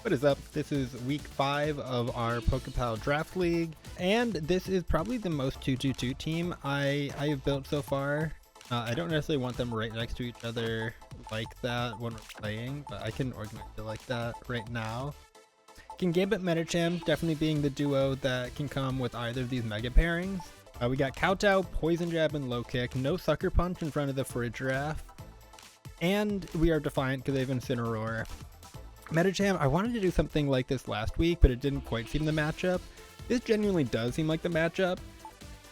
What is up? This is week 5 of our Pokepals Draft League, and this is probably the most 2-2-2 team I have built so far. I don't necessarily want them right next to each other like that when we're playing, but I can organize it like that right now. Kingambit Medicham definitely being the duo that can come with either of these mega pairings. We got Kowtow, Poison Jab, and Low Kick, no Sucker Punch in front of the Fridraff, and we are Defiant because they have Incineroar. Medicham, I wanted to do something like this last week, but it didn't quite seem the matchup. This genuinely does seem like the matchup,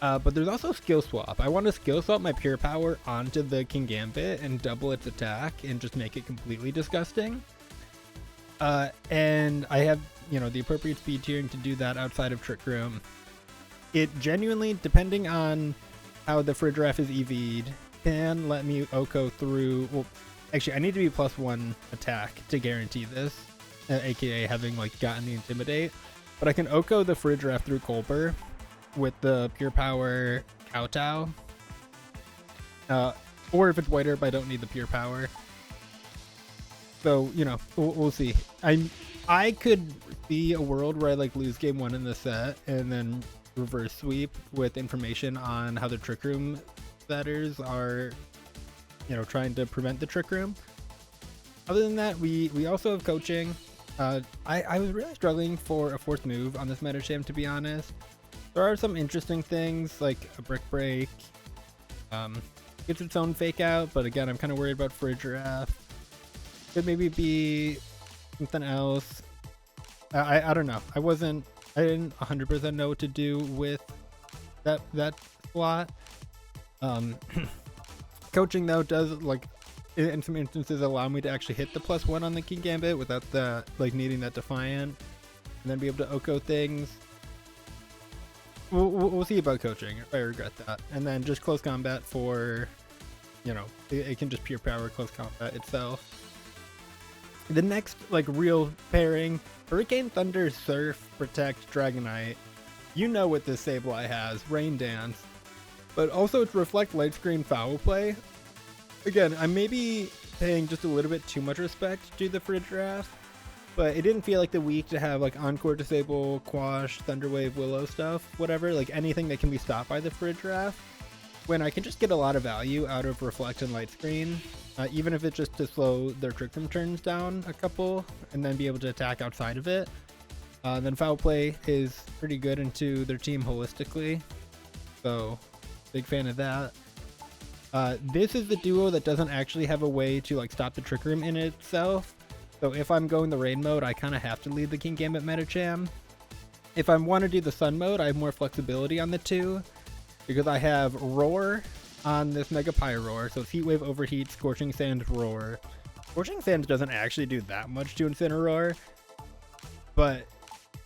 but there's also Skill Swap. I want to Skill Swap my Pure Power onto the Kingambit and double its attack and just make it completely disgusting. And I have, the appropriate speed tiering to do that outside of Trick Room. It genuinely, depending on how the Fridraff is EV'd, can let me OHKO through, well, actually, I need to be +1 attack to guarantee this, aka having gotten the Intimidate. But I can OHKO the Fridraff through Colbur with the Pure Power Kowtow. Or if it's White Herb, I don't need the Pure Power. So, we'll see. I could see a world where I lose game 1 in the set and then reverse sweep with information on how the Trick Room setters are trying to prevent the Trick Room. Other than that, we also have coaching. I was really struggling for a 4th move on this Medicham, to be honest. There are some interesting things like a Brick Break. Gets its own fake out, but again, I'm kind of worried about Fridraff. Could maybe be something else. I don't know. I didn't 100% know what to do with that slot. Coaching though does in some instances allow me to actually hit the +1 on the Kingambit without the needing that Defiant, and then be able to OHKO things. We'll see about coaching if I regret that. And then just close combat for, it can just Pure Power close combat itself. The next real pairing, Hurricane, Thunder, Surf, Protect, Dragonite. You know what this Sableye has, Rain Dance. But also it's Reflect, Light Screen, Foul Play. Again, I may be paying just a little bit too much respect to the Fridraff, but it didn't feel like the week to have Encore, Disable, Quash, Thunderwave, Willow stuff, whatever, anything that can be stopped by the Fridraff, when I can just get a lot of value out of Reflect and Light Screen, even if it's just to slow their Trick Room turns down a couple, and then be able to attack outside of it. Then Foul Play is pretty good into their team holistically, so big fan of that. This is the duo that doesn't actually have a way to stop the Trick Room in itself. So if I'm going the rain mode, I kind of have to lead the Kingambit Medicham. If I want to do the sun mode, I have more flexibility on the two, because I have Roar on this Mega Pyroar. So it's Heat Wave, Overheat, Scorching Sand, Roar. Scorching Sand doesn't actually do that much to Incineroar, but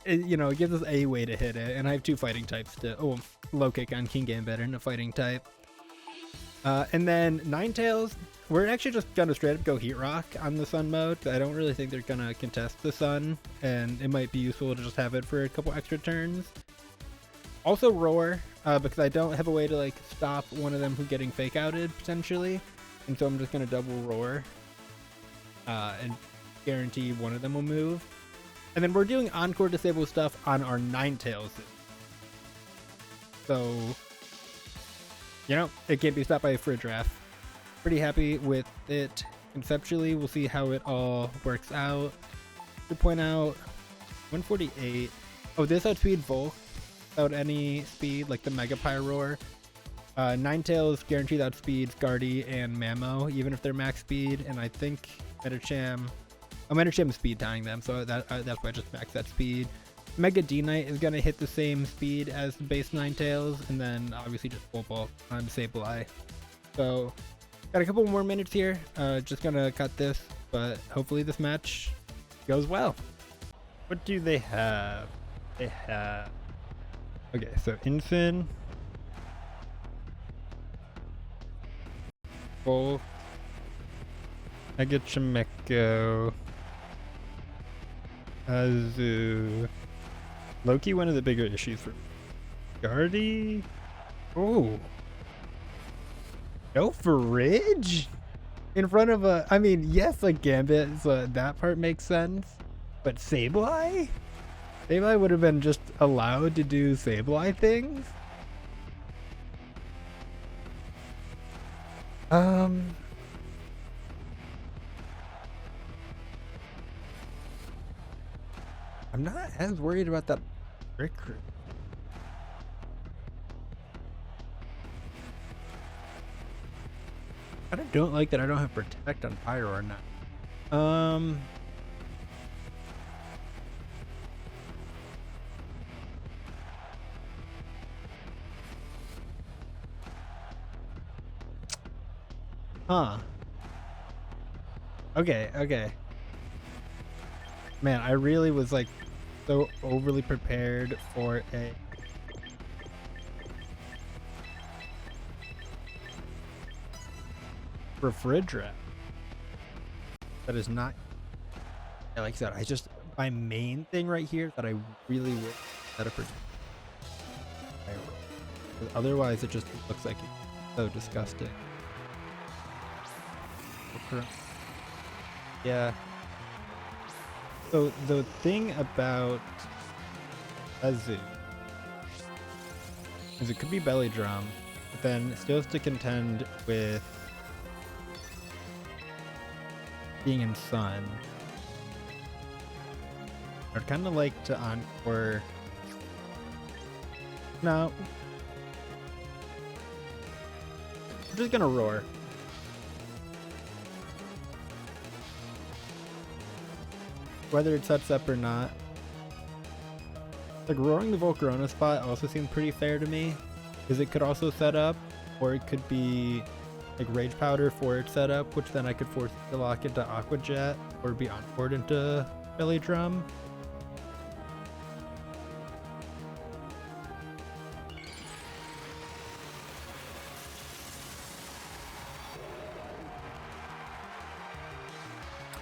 it gives us a way to hit it. And I have 2 fighting types to Low Kick on Kingambit and a fighting type. And then Ninetales, we're actually just gonna straight up go Heat Rock on the Sun mode. I don't really think they're gonna contest the Sun, and it might be useful to just have it for a couple extra turns. Also Roar, because I don't have a way to stop one of them from getting fake outed potentially, and so I'm just gonna double Roar and guarantee one of them will move. And then we're doing Encore Disable stuff on our Ninetales. So, it can't be stopped by a Fridraff. Pretty happy with it conceptually. We'll see how it all works out. To point out, 148. Oh, this outspeed Volk without any speed, like the Mega Pyroar. Ninetales guaranteed outspeeds Guardy and Mamo, even if they're max speed. And I think Medicham is speed tying them, so that's why I just max that speed. Mega D-Knight is going to hit the same speed as the base Ninetales, and then obviously just full bulk on Sableye. So, got a couple more minutes here. Just going to cut this, but hopefully this match goes well. What do they have? They have... Okay, so Incin. Full. Mega Chimecho. Azu. Loki, one of the bigger issues for Guardy. Oh, no Fridge in front of a. I mean, yes, Gambit. So that part makes sense. But Sableye? Sableye would have been just allowed to do Sableye things? I'm not as worried about that trick room. I don't like that I don't have Protect on Pyroar now. Huh. Okay. Man, I really was like so overly prepared for a refrigerator. That is not, yeah, like I said, my main thing right here that I really would set up for otherwise it just looks like it's so disgusting. Yeah. So the thing about Azu is it could be Belly Drum, but then it still has to contend with being in Sun. I'd kind of like to Encore. No. I'm just gonna Roar. Whether it sets up or not. Like, roaring the Volcarona spot also seemed pretty fair to me, because it could also set up, or it could be like Rage Powder for its setup, which then I could force it to lock into Aqua Jet, or be Encored into Belly Drum.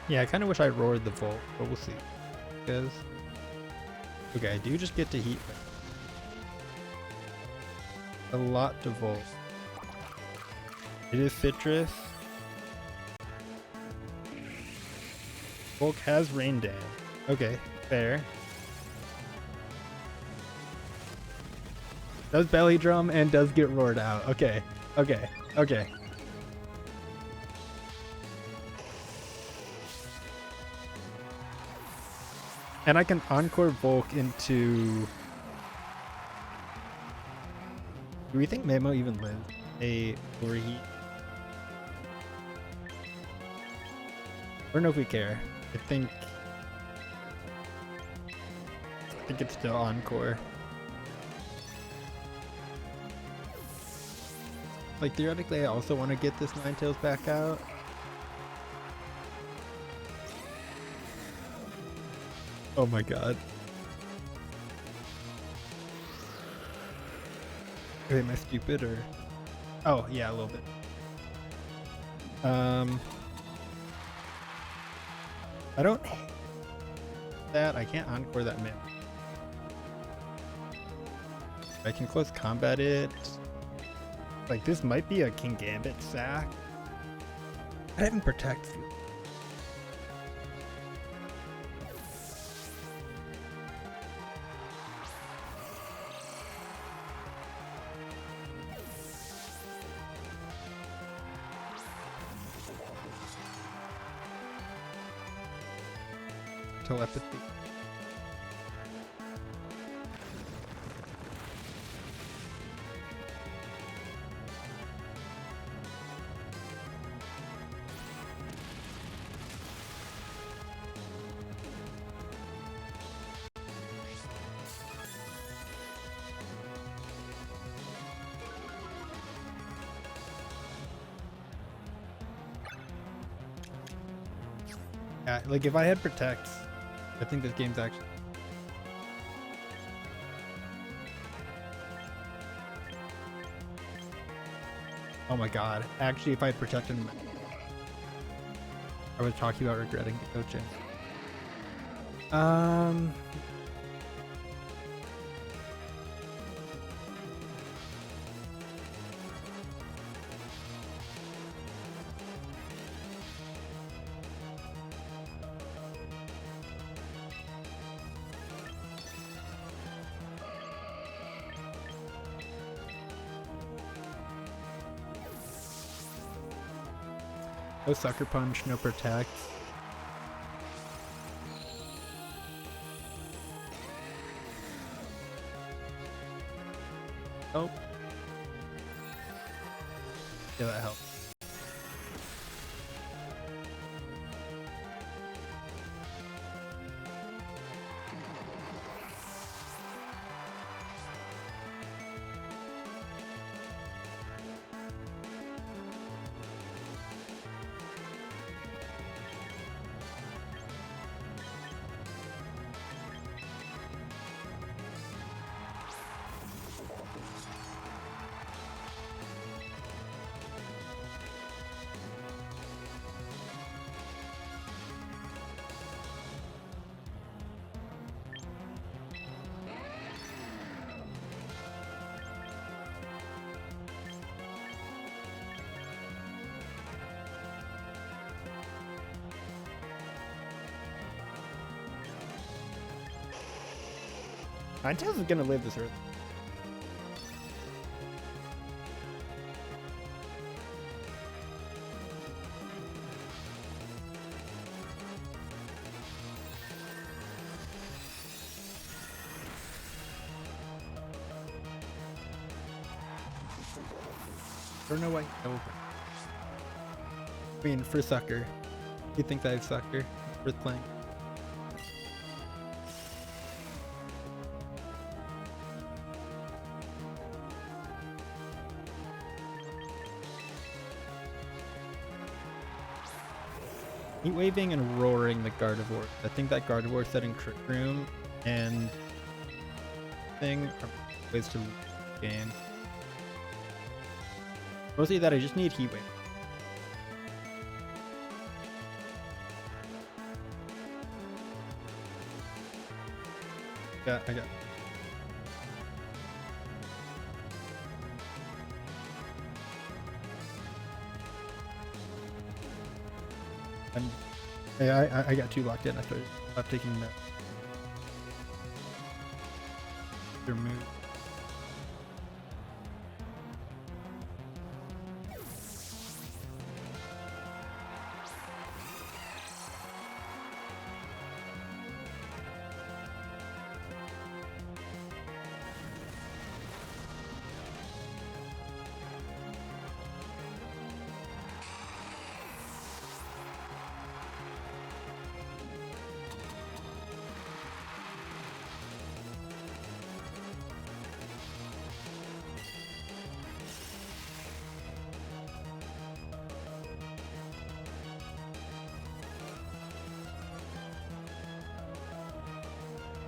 Yeah, I kind of wish I roared the Volt, but we'll see. Because, okay, I do just get to Heat a lot to Volt. It is Citrus. Volk has Rain Dance. Okay, fair. Does Belly Drum and does get roared out. Okay. And I can Encore Volk into... Do we think Memo even lives a Overheat? I don't know if we care. I think it's still Encore. Like, theoretically, I also want to get this Ninetales back out. Oh my god. Am I stupid or... Oh, yeah, a little bit. I don't hate that. I can't Encore that mid. I can close combat it. Like, this might be a King Gambit sack. I didn't protect. Telepathy. Yeah, like if I had protects, I think this game's actually... Oh my god. Actually, if I had protected him, I was talking about regretting the coaching. No sucker punch, no protect. Oh. Yeah, that helps. Ninetales is gonna live this early. I don't know why. Oh. I mean, for sucker. He thinks I have sucker. Worth playing. Heat waving and roaring the Gardevoir. I think that Gardevoir setting Trick Room and thing are ways to lose the game. Mostly that I just need Heat Wave. Yeah, I got. I got too locked in after taking that. Their move.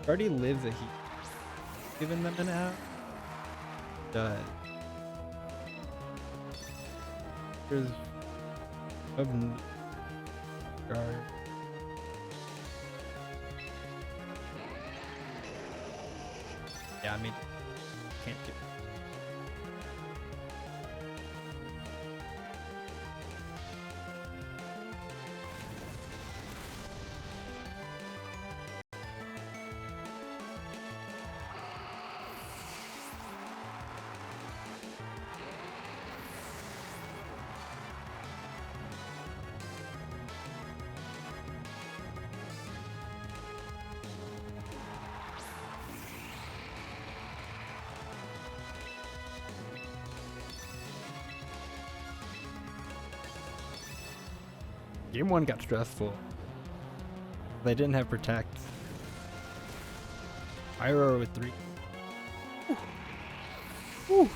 Already lives a heat. Giving them an out. Does. There's of guard. Yeah, I mean, can't do it. Game 1 got stressful. They didn't have protect. Pyroar with 3. Woo.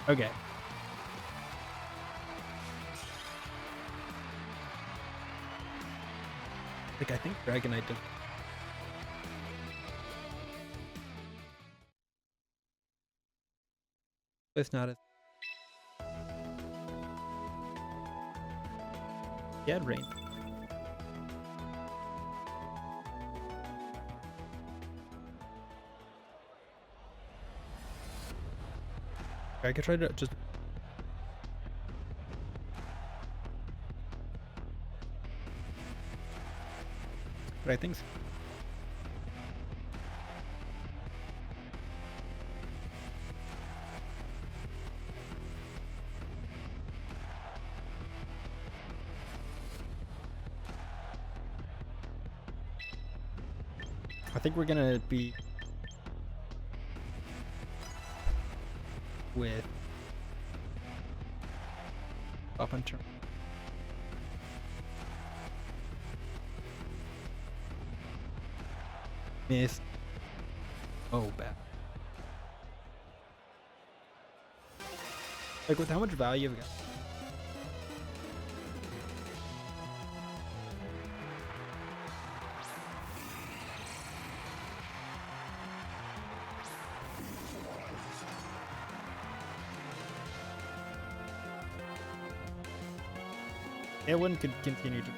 Okay. Like, I think Dragonite did. It's not as. He had rain. I could try to just. But I think so. think we're gonna be with up on turn. Miss. Oh, bad. Like, with how much value we got. It wouldn't continue to.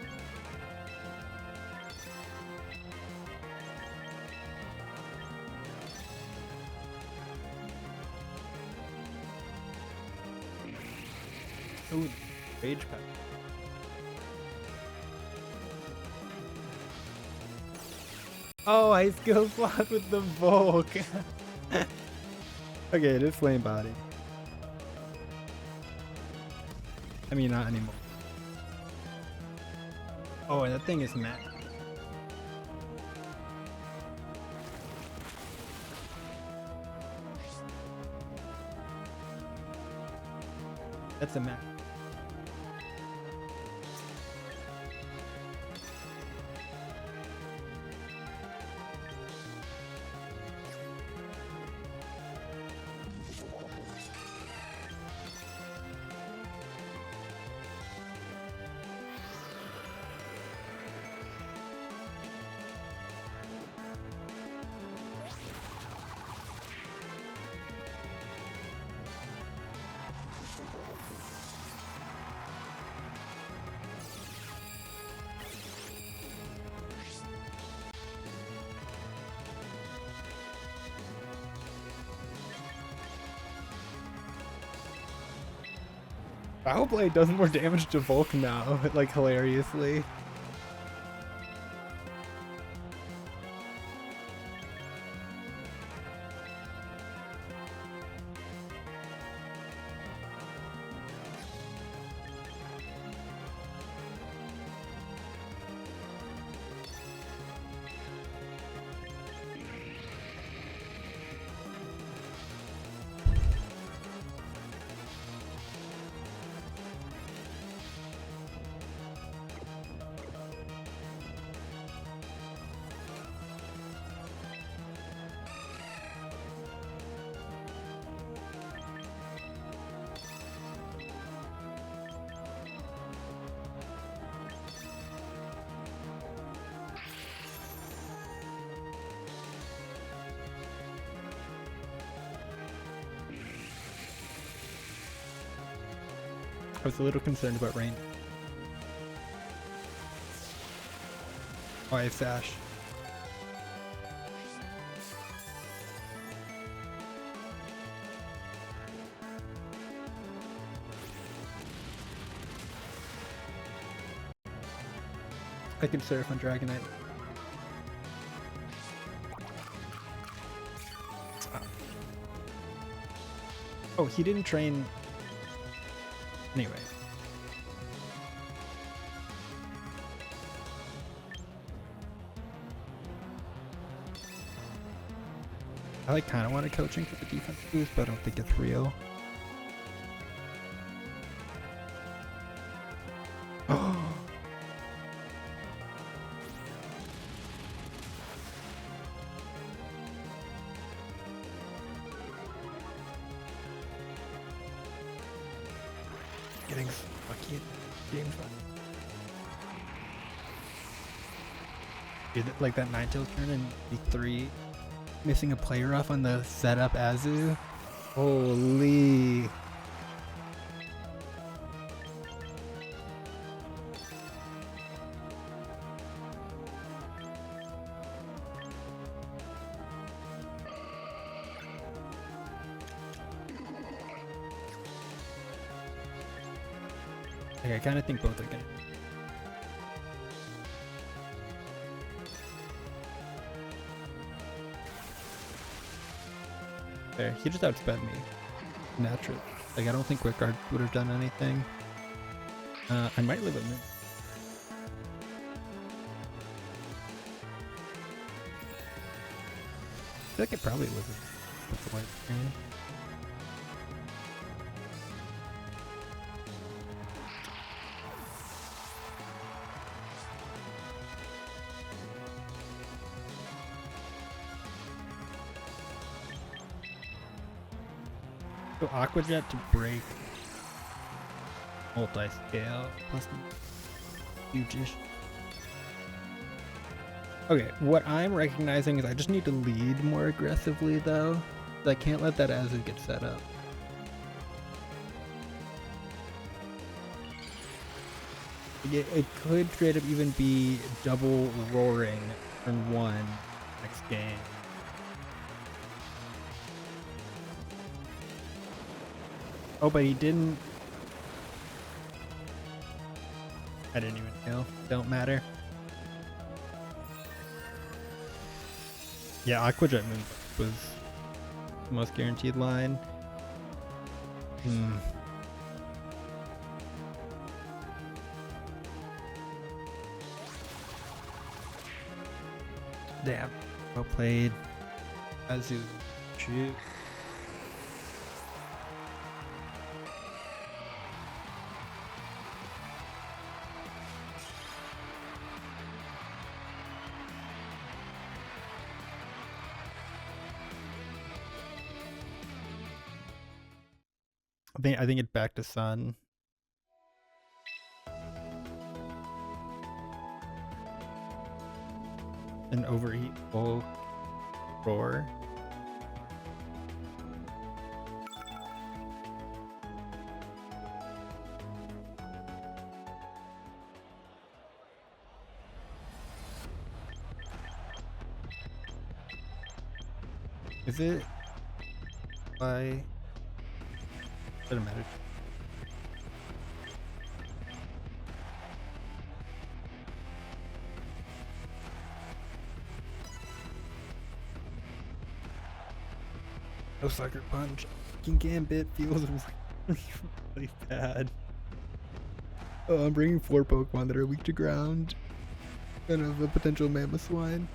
Ooh, rage pack. Oh, I skill slot with the Volk. Okay, it is flame body. I mean, not anymore. Oh, and that thing is mad. That's a map. Foul Blade does more damage to Volk now, like hilariously. I was a little concerned about rain. Oh, I have Sash. I can surf on Dragonite. Oh, he didn't train. Anyway. I like kind of want to coaching for the defense boost, but I don't think it's real. Getting lucky at games. Dude, like that Ninetales turn in V3, missing a player off on the setup Azu. Holy. Like, I kind of think both are gonna. There, he just outsped me. Naturally. Like, I don't think Quick Guard would have done anything. I might live at mid. feel like it probably was with the white screen. So Aqua Jet to break multi-scale plus huge-ish. Okay, what I'm recognizing is I just need to lead more aggressively though. I can't let that as it gets set up. It could straight up even be double roaring turn 1 next game. Oh, but he didn't. I didn't even know. Don't matter. Yeah, Aqua Jet move was the most guaranteed line. Damn. Well played. Azu. Shoot. I think it's back to Sun. An overheat full roar. Is it by doesn't matter. No sucker punch. King Gambit feels really bad. Oh, I'm bringing 4 Pokemon that are weak to ground. And of a potential Mamoswine.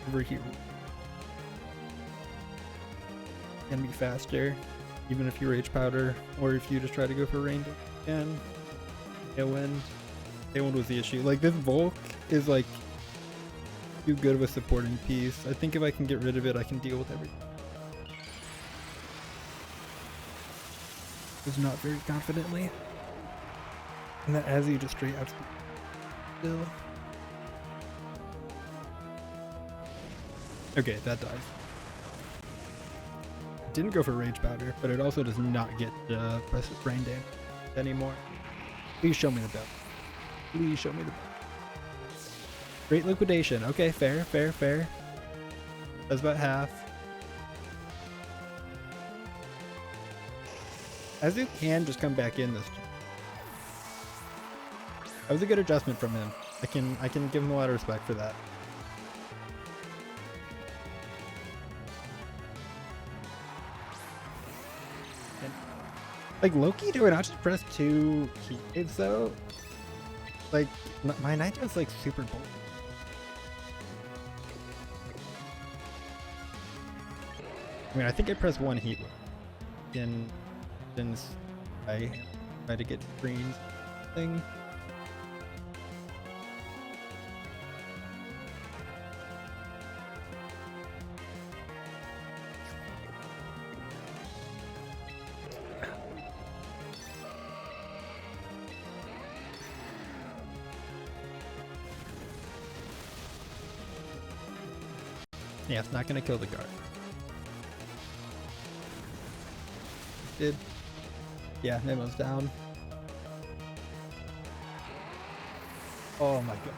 Overheat can be faster, even if you Rage Powder, or if you just try to go for Rain again. Tailwind. Tailwind was the issue. Like, this Volk is like too good of a supporting piece. I think if I can get rid of it, I can deal with everything. Was not very confidently. And that Azzy just straight out still. Okay, that dies. Didn't go for Rage Powder, but it also does not get Brain Damage anymore. Please show me the belt. Please show me the belt. Great Liquidation. Okay, fair, fair, fair. That's about half. Azu can just come back in this time. That was a good adjustment from him. I can give him a lot of respect for that. Like, Loki, do I not just press 2 heat waves though? Like, my Nitro's like super bold. I mean, I think I pressed 1 heat wave. Since I try to get screens thing. Yeah, it's not gonna kill the guard. Did. Yeah, Nemo's down. Oh my god.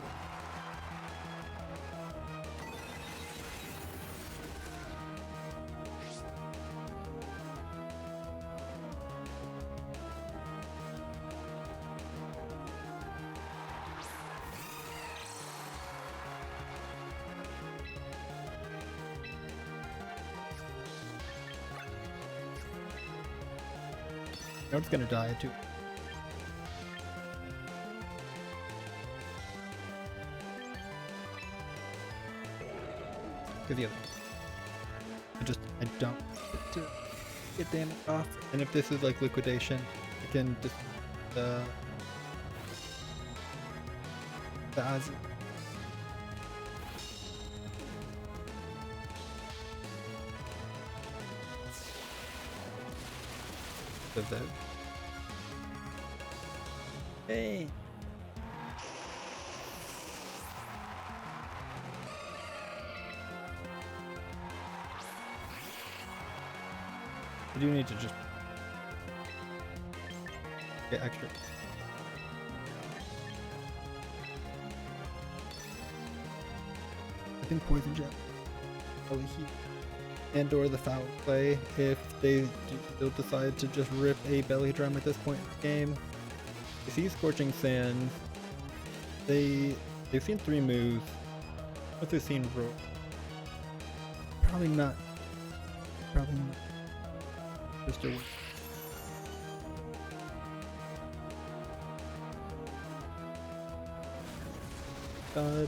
No, it's gonna die too. Because I don't get to get damage off. And if this is like liquidation, I can just the Ozzy. Does that? Hey. I do need to just get extra. I think poison gem probably heat and or the foul play if they still decide to just rip a belly drum at this point in the game. You see Scorching Sands. They've seen 3 moves. What they've seen roll. Probably not. Probably not. Just a God.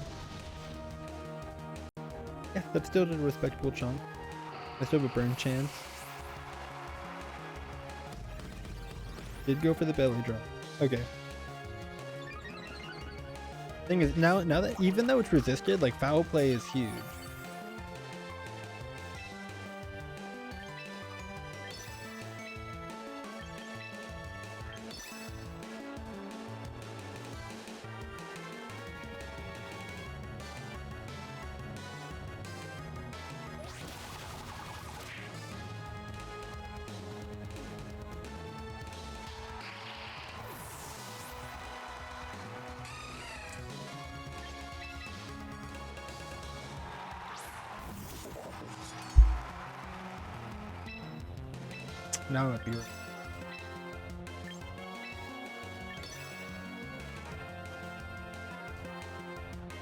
Yeah, that's still a respectable chunk. I still have a burn chance. Did go for the belly drum. Okay. Thing is, now that even though it's resisted, like foul play is huge. Now it'd be right.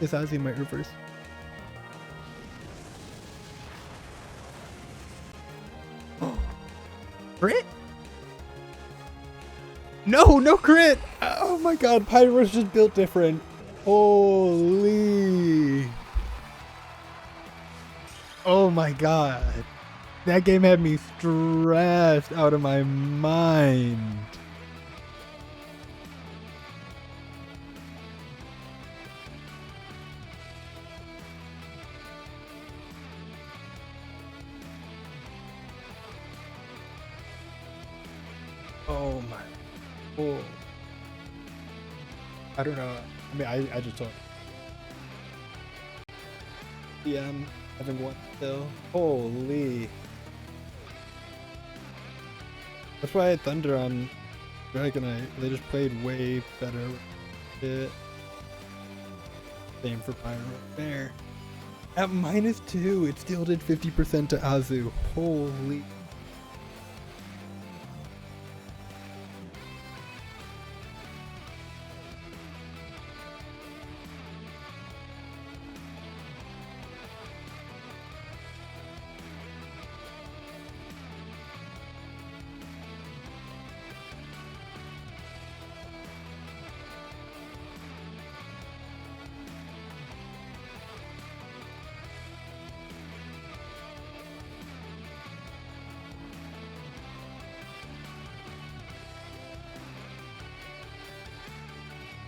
This Ozzy might reverse. Oh, crit? No crit! Oh my god, Pyroar's just built different. Holy. Oh my god. That game had me stressed out of my mind. Oh my. Oh. I don't know. I mean, I just thought. DM having one still. Holy. That's why I had Thunder on Dragonite. They just played way better with it. Same for Pyroar there. At -2, it still did 50% to Azu. Holy.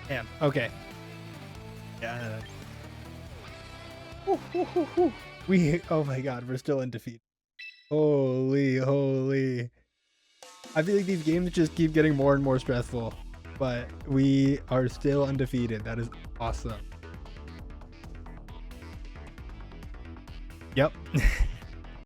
Damn. Okay. Yeah. Oh my god, we're still undefeated. Holy. I feel like these games just keep getting more and more stressful, but we are still undefeated. That is awesome. Yep.